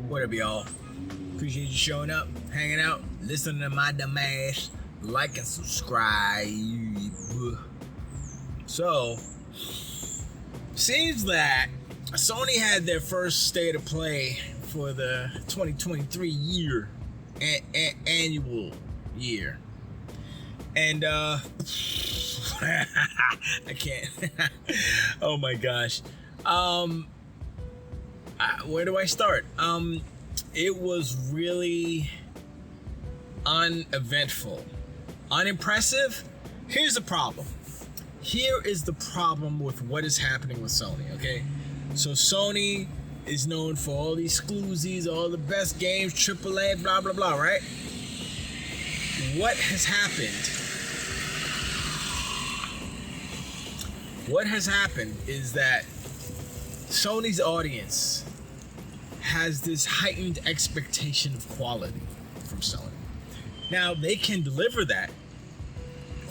What up, y'all? Appreciate you showing up, hanging out, listening to my dumb ass. Like and subscribe. So, seems that Sony had their first state of play for the 2023 year, annual year. And, I can't. Oh my gosh. Where do I start? It was really uneventful, unimpressive. Here's the problem. Here is the problem with what is happening with Sony, okay? So Sony is known for all these exclusives, all the best games, AAA, blah, blah, blah, right? What has happened? What has happened is that Sony's audience has this heightened expectation of quality from Sony. Now, they can deliver that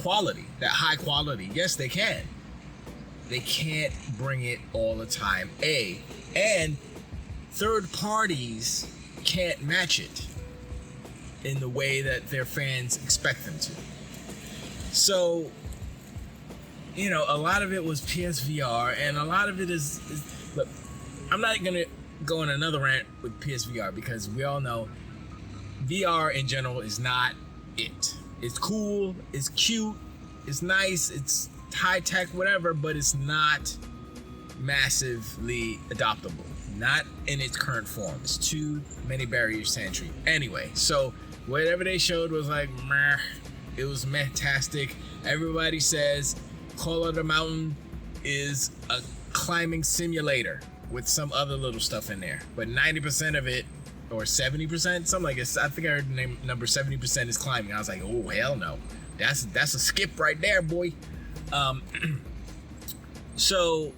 quality, that high quality. Yes, they can. They can't bring it all the time, and third parties can't match it in the way that their fans expect them to. So, you know, a lot of it was PSVR, and a lot of it is look, I'm not gonna go on another rant with PSVR because we all know VR in general is not it. It's cool, it's cute, it's nice, it's high tech, whatever, but it's not massively adoptable. Not in its current form. It's too many barriers to entry. Anyway, so whatever they showed was like, meh. It was fantastic. Everybody says Call of the Mountain is a climbing simulator with some other little stuff in there, but 90% of it, or 70%, something like this. I think I heard the number 70% is climbing. I was like, oh hell no, that's a skip right there, boy. So,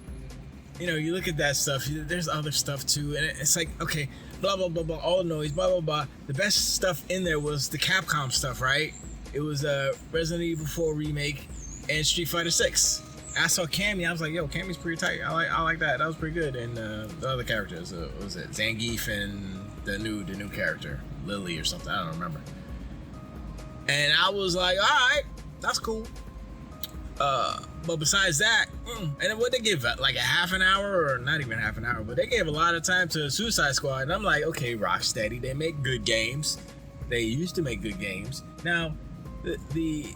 you know, you look at that stuff. There's other stuff too, and it's like, okay, blah blah blah blah, all noise, blah blah blah. The best stuff in there was the Capcom stuff, right? It was Resident Evil 4 remake and Street Fighter 6. I saw Cammy, I was like, yo, Cammy's pretty tight. I like that. That was pretty good. And the other characters, what was it, Zangief and the new character, Lily or something, I don't remember. And I was like, all right, that's cool. But besides that, and what they give, like a half an hour, or not even half an hour, but they gave a lot of time to Suicide Squad. And I'm like, okay, Rocksteady, they make good games. They used to make good games. Now, the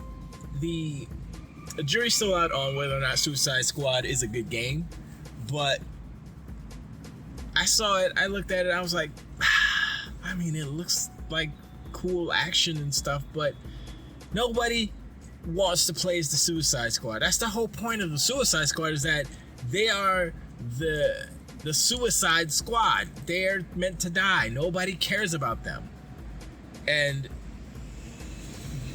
jury's still out on whether or not Suicide Squad is a good game, but I saw it, I looked at it, I was like, I mean, it looks like cool action and stuff, but nobody wants to play as the Suicide Squad. That's the whole point of the Suicide Squad, is that they are the Suicide Squad. They're meant to die. Nobody cares about them. And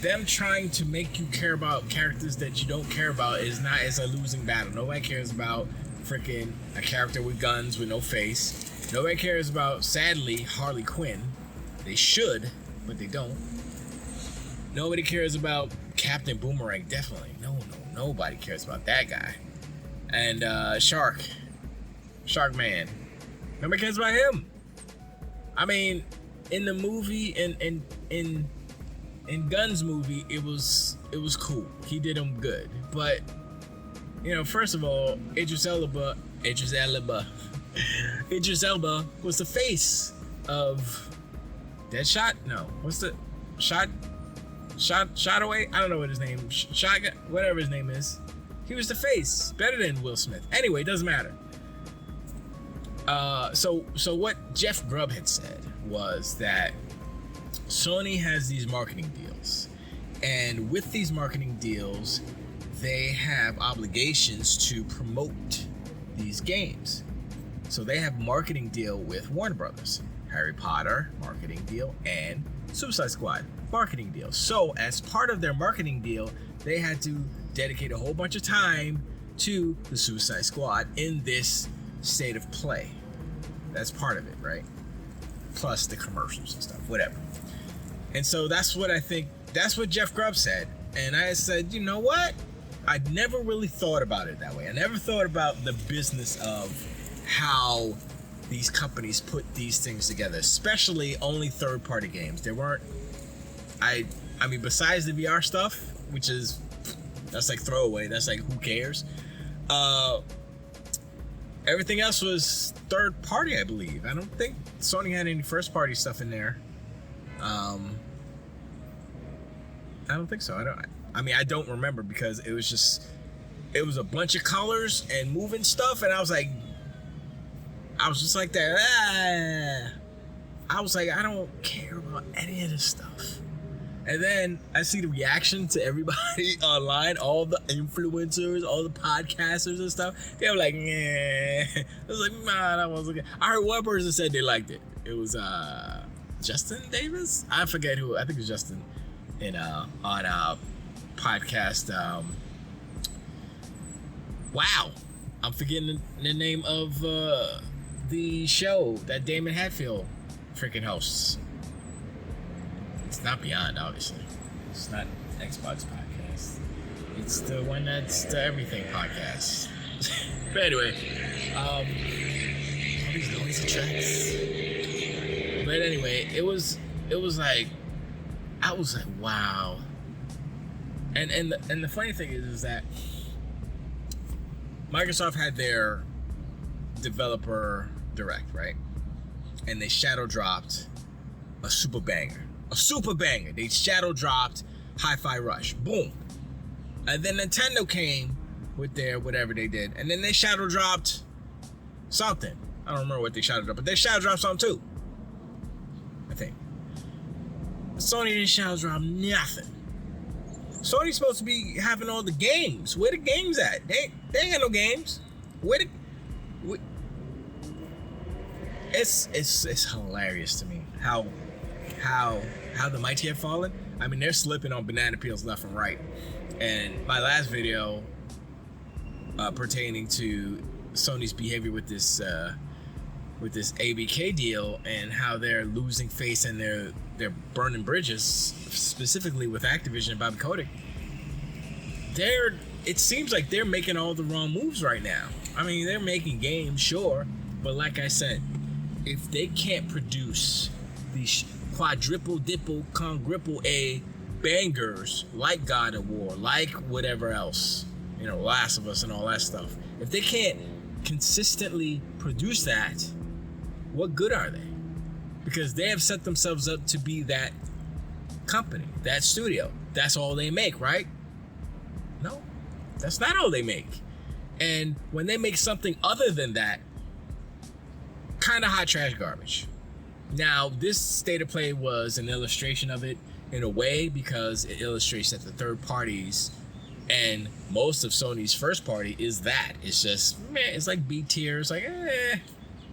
them trying to make you care about characters that you don't care about is a losing battle. Nobody cares about freaking a character with guns with no face. Nobody cares about, sadly, Harley Quinn. They should, but they don't. Nobody cares about Captain Boomerang. Definitely. Nobody cares about that guy. And Shark Man. Nobody cares about him. I mean, in the movie, in Gunn's movie, it was cool. He did him good. But, you know, first of all, Idris Elba was the face of Deadshot? No. What's the Shot away? I don't know what his name, Shotgun, whatever his name is. He was the face, better than Will Smith. Anyway, it doesn't matter. So what Jeff Grubb had said was that Sony has these marketing deals, and with these marketing deals, they have obligations to promote these games. So they have a marketing deal with Warner Brothers, Harry Potter marketing deal, and Suicide Squad marketing deal. So as part of their marketing deal, they had to dedicate a whole bunch of time to the Suicide Squad in this state of play. That's part of it, right? Plus the commercials and stuff, whatever. And so that's what I think, that's what Jeff Grubb said. And I said, you know what? I never really thought about it that way. I never thought about the business of how these companies put these things together, especially only third-party games. There weren't, I mean, besides the VR stuff, which is, that's like throwaway, that's like, who cares? Everything else was third-party, I believe. I don't think Sony had any first-party stuff in there. I don't think so. I don't remember, because it was a bunch of colors and moving stuff, and I was just like that. I was like, I don't care about any of this stuff. And then I see the reaction to everybody online, all the influencers, all the podcasters and stuff. They were like, yeah. I was like, nah, that wasn't good. I heard one person said they liked it. It was Justin Davis? I forget who. I think it was Justin on a podcast. Wow. I'm forgetting the name of the show that Damon Hatfield freaking hosts. It's not Beyond, obviously. It's not Xbox podcast. It's the one that's the Everything podcast. But anyway, all these noisy tracks. But anyway, it was like, I was like, wow. And the funny thing is that Microsoft had their developer direct, right? And they shadow dropped a super banger. They shadow dropped Hi-Fi Rush. Boom. And then Nintendo came with their whatever they did. And then they shadow dropped something. I don't remember what they shadow dropped, but they shadow dropped something too, I think. Sony didn't shadow drop nothing. Sony's supposed to be having all the games. Where the games at? They ain't got no games. It's hilarious to me how the mighty have fallen. I mean, they're slipping on banana peels left and right. And my last video pertaining to Sony's behavior with this ABK deal and how they're losing face and they're burning bridges, specifically with Activision and Bobby Kotick. It seems like they're making all the wrong moves right now. I mean, they're making games, sure, but like I said, if they can't produce these quadruple, dipple, quadruple A bangers like God of War, like whatever else, Last of Us and all that stuff, if they can't consistently produce that, what good are they? Because they have set themselves up to be that company, that studio. That's all they make, right? No, that's not all they make. And when they make something other than that, kind of hot trash garbage. Now, this state of play was an illustration of it in a way, because it illustrates that the third parties and most of Sony's first party is that. It's just, it's like B tier. It's like,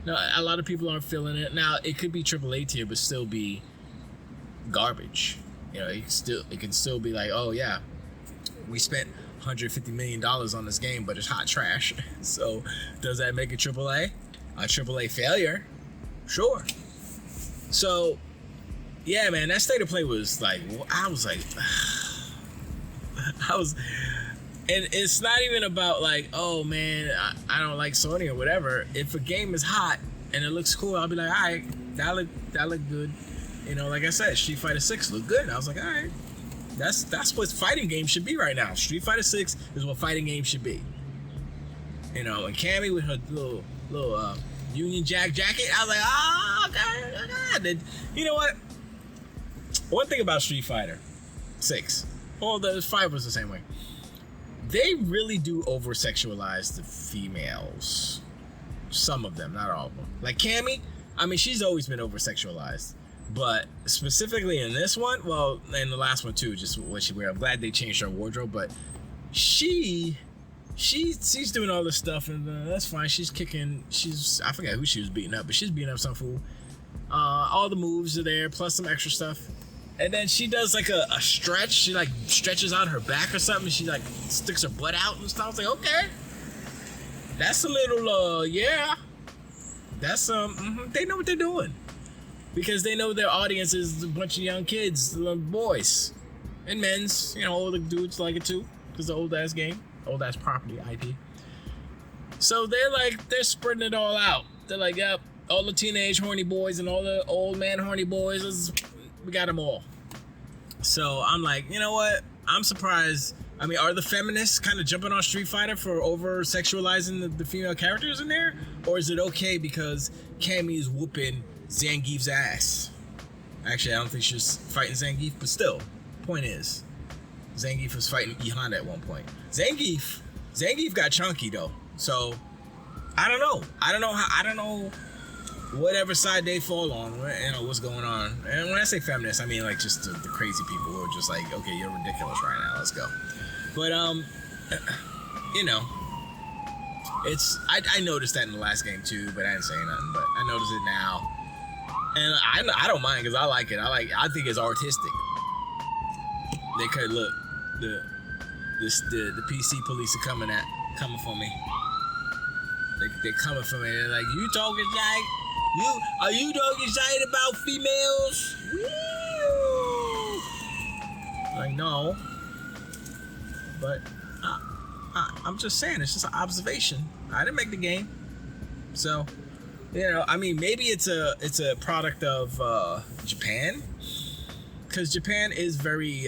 No, a lot of people aren't feeling it. Now, it could be AAA tier, but still be garbage. It can still be like, oh yeah, we spent $150 million on this game, but it's hot trash. So, does that make it AAA? A AAA failure? Sure. So, yeah, man, that state of play was like, and it's not even about like, oh man, I don't like Sony or whatever. If a game is hot and it looks cool, I'll be like, all right, that look good. Like I said, Street Fighter 6 looked good. I was like, all right, that's what fighting games should be right now. Street Fighter 6 is what fighting games should be. And Cammy with her little Union Jack jacket, I was like, oh god. And you know what? One thing about Street Fighter 6, well, the 5 was the same way. They really do over-sexualize the females. Some of them, not all of them. Like Cammy, I mean, she's always been over-sexualized. But specifically in this one, well, and the last one too, just what she wear. I'm glad they changed her wardrobe, but she's doing all this stuff, and that's fine. She's kicking. I forget who she was beating up, but she's beating up some fool. All the moves are there, plus some extra stuff. And then she does like a stretch. She like stretches out her back or something. She like sticks her butt out and stuff. I was like, okay, that's a little yeah. That's they know what they're doing, because they know their audience is a bunch of young kids, boys and men's. Older dudes like it too, because the old ass game, old ass property IP. So they're spreading it all out. They're like, yep, all the teenage horny boys and all the old man horny boys. We got them all. So I'm like, you know what? I'm surprised. I mean, are the feminists kind of jumping on Street Fighter for over sexualizing the female characters in there? Or is it okay because Cammy is whooping Zangief's ass? Actually, I don't think she's fighting Zangief, but still, point is, Zangief was fighting E Honda at one point. Zangief got chunky though, so I don't know. I don't know whatever side they fall on. You know what's going on. And when I say feminists, I mean like just the crazy people who are just like, okay, you're ridiculous right now. Let's go. But you know, it's I noticed that in the last game too, but I didn't say nothing. But I noticed it now, and I don't mind because I like it. I think it's artistic. They could look the PC police are coming for me. They're coming for me. They're like, you talking shit? Are you talking shit about females? Woo! Like no. But I'm just saying, it's just an observation. I didn't make the game, so you know. I mean, maybe it's a product of Japan, because Japan is very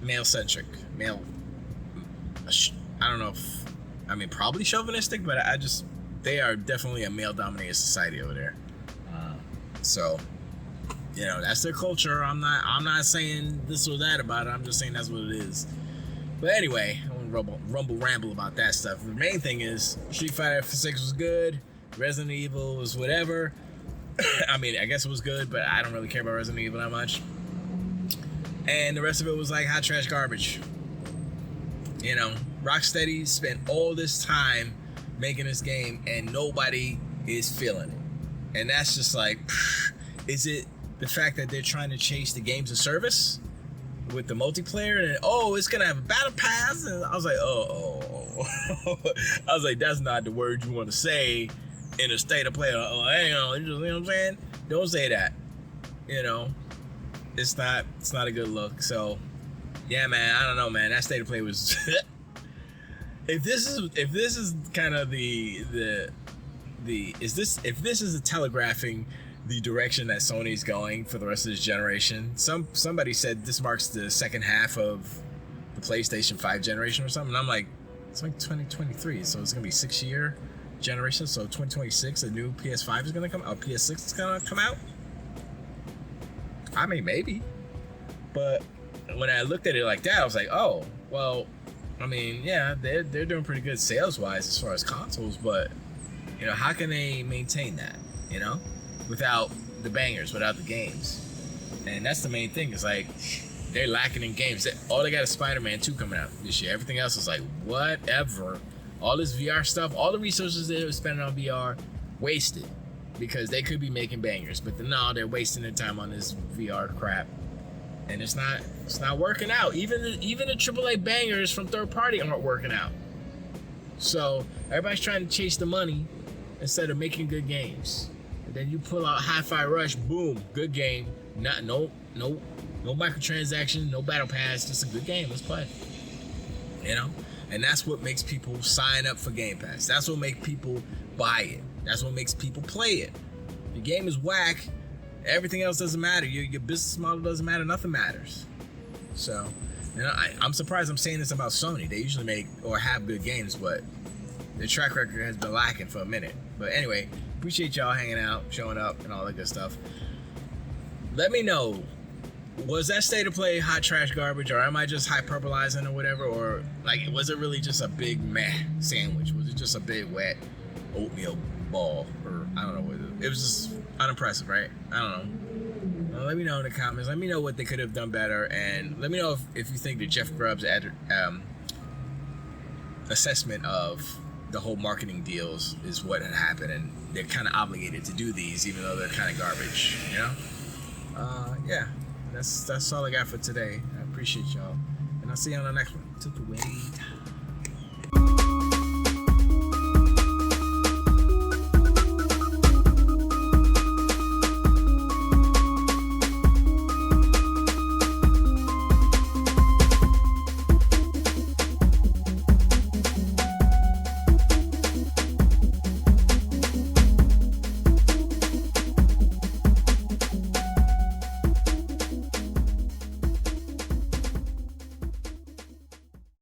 male centric. I don't know if probably chauvinistic, but they are definitely a male dominated society over there. So you know, that's their culture. I'm not saying this or that about it. I'm just saying that's what it is. But anyway, I won't ramble about that stuff. The main thing is Street Fighter 6 was good. Resident Evil was whatever. I mean, I guess it was good, but I don't really care about Resident Evil that much. And the rest of it was like hot trash garbage. You know, Rocksteady spent all this time making this game and nobody is feeling it. And that's just like, is it the fact that they're trying to chase the games of service with the multiplayer and it's gonna have a battle pass? And I was like, I was like, that's not the word you want to say in a state of play. You know what I'm saying? Don't say that. You know, it's not a good look. So yeah, man, I don't know, man. That state of play was if this is kind of if this is telegraphing the direction that Sony's going for the rest of this generation. Somebody said this marks the second half of the PlayStation 5 generation or something. And I'm like, it's like 2023, so it's gonna be 6-year generation. So 2026, a new PS5 is gonna come out. PS6 is gonna come out. I mean, maybe. But when I looked at it like that, I was like, oh, well, I mean, yeah, they're doing pretty good sales wise as far as consoles, but you know, how can they maintain that? You know, without the bangers, without the games. And that's the main thing, is like they're lacking in games. All they got is Spider-Man 2 coming out this year. Everything else is like whatever. All this VR stuff, all the resources they were spending on VR, wasted, because they could be making bangers, but no, they're wasting their time on this VR crap, and it's not working out. Even the AAA bangers from third party aren't working out. So everybody's trying to chase the money instead of making good games. Then you pull out Hi-Fi Rush, boom, good game. No microtransactions, no battle pass, just a good game. Let's play. You know, and that's what makes people sign up for Game Pass. That's what makes people buy it. That's what makes people play it. The game is whack. Everything else doesn't matter. Your business model doesn't matter. Nothing matters. So, you know, I'm surprised I'm saying this about Sony. They usually make or have good games, but their track record has been lacking for a minute. But anyway, appreciate y'all hanging out, showing up, and all that good stuff. Let me know, was that state of play hot trash garbage, or am I just hyperbolizing or whatever? Or like, was it really just a big meh sandwich? Was it just a big wet oatmeal ball? Or I don't know. It was just unimpressive, right? I don't know. Well, let me know in the comments. Let me know what they could have done better, and let me know if you think that Jeff Grubb's assessment of the whole marketing deals is what had happened, and they're kind of obligated to do these even though they're kind of garbage, you know? Yeah, that's all I got for today. I appreciate y'all, and I'll see you on the next one. Took the wait.